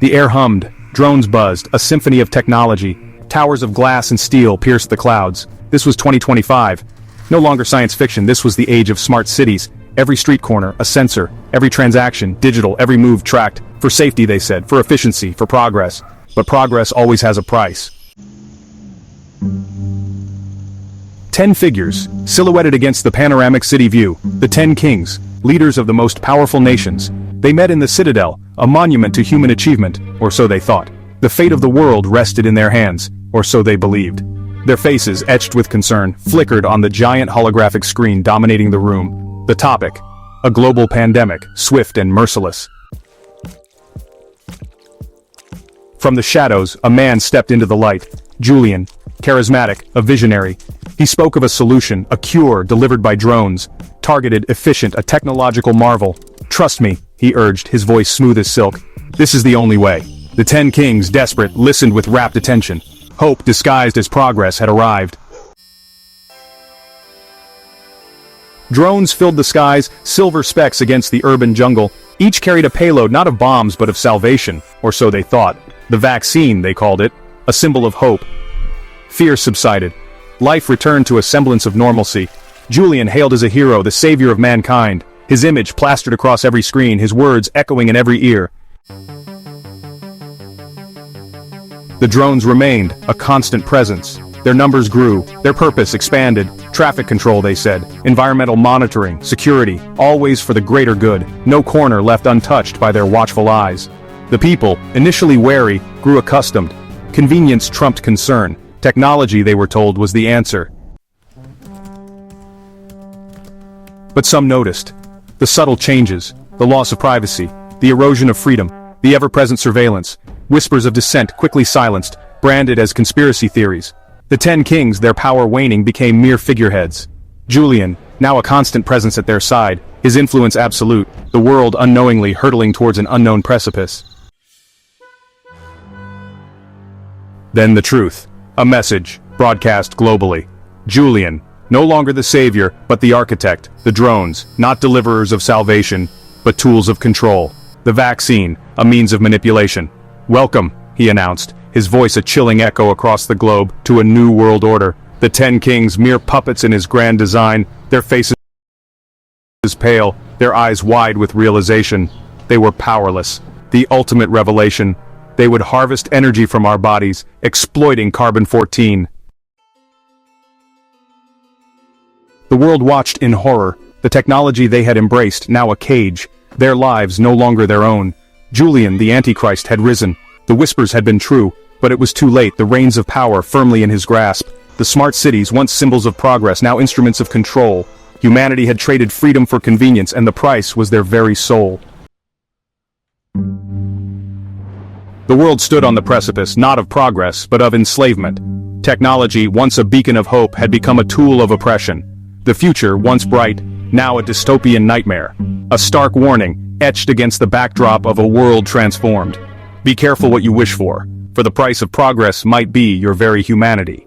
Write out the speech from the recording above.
The air hummed, drones buzzed, a symphony of technology. Towers of glass and steel pierced the clouds. This was 2025. No longer science fiction, this was the age of smart cities. Every street corner, a sensor. Every transaction, digital, every move tracked. For safety, they said, for efficiency, for progress. But progress always has a price. 10 figures, silhouetted against the panoramic city view. The 10 kings, leaders of the most powerful nations. They met in the Citadel, a monument to human achievement, or so they thought. The fate of the world rested in their hands, or so they believed. Their faces, etched with concern, flickered on the giant holographic screen dominating the room. The topic: a global pandemic, swift and merciless. From the shadows, a man stepped into the light. Julian, charismatic, a visionary. He spoke of a solution, a cure delivered by drones. Targeted, efficient, a technological marvel. "Trust me," he urged, his voice smooth as silk. "This is the only way." The 10 kings, desperate, listened with rapt attention. Hope, disguised as progress, had arrived. Drones filled the skies, silver specks against the urban jungle. Each carried a payload not of bombs but of salvation, or so they thought. The vaccine, they called it, a symbol of hope. Fear subsided. Life returned to a semblance of normalcy. Julian hailed as a hero, the savior of mankind. His image plastered across every screen, his words echoing in every ear. The drones remained, a constant presence. Their numbers grew, their purpose expanded. Traffic control, they said, environmental monitoring, security, always for the greater good, no corner left untouched by their watchful eyes. The people, initially wary, grew accustomed. Convenience trumped concern. Technology, they were told, was the answer. But some noticed. The subtle changes, the loss of privacy, the erosion of freedom, the ever-present surveillance. Whispers of dissent quickly silenced, branded as conspiracy theories. The 10 kings, their power waning, became mere figureheads. Julian, now a constant presence at their side, his influence absolute, the world unknowingly hurtling towards an unknown precipice. Then the truth. A message, broadcast globally. Julian, no longer the savior, but the architect. The drones, not deliverers of salvation, but tools of control. The vaccine, a means of manipulation. "Welcome," he announced, his voice a chilling echo across the globe, to a new world order. The 10 kings, mere puppets in his grand design, their faces pale, their eyes wide with realization. They were powerless. The ultimate revelation. They would harvest energy from our bodies, exploiting carbon-14. The world watched in horror, the technology they had embraced now a cage, their lives no longer their own. Julian, the antichrist, had risen. The whispers had been true, but it was too late, the reins of power firmly in his grasp. The smart cities, once symbols of progress, now instruments of control. Humanity had traded freedom for convenience, and the price was their very soul. The world stood on the precipice, not of progress, but of enslavement. Technology, once a beacon of hope, had become a tool of oppression. The future, once bright, now a dystopian nightmare. A stark warning, etched against the backdrop of a world transformed. Be careful what you wish for the price of progress might be your very humanity.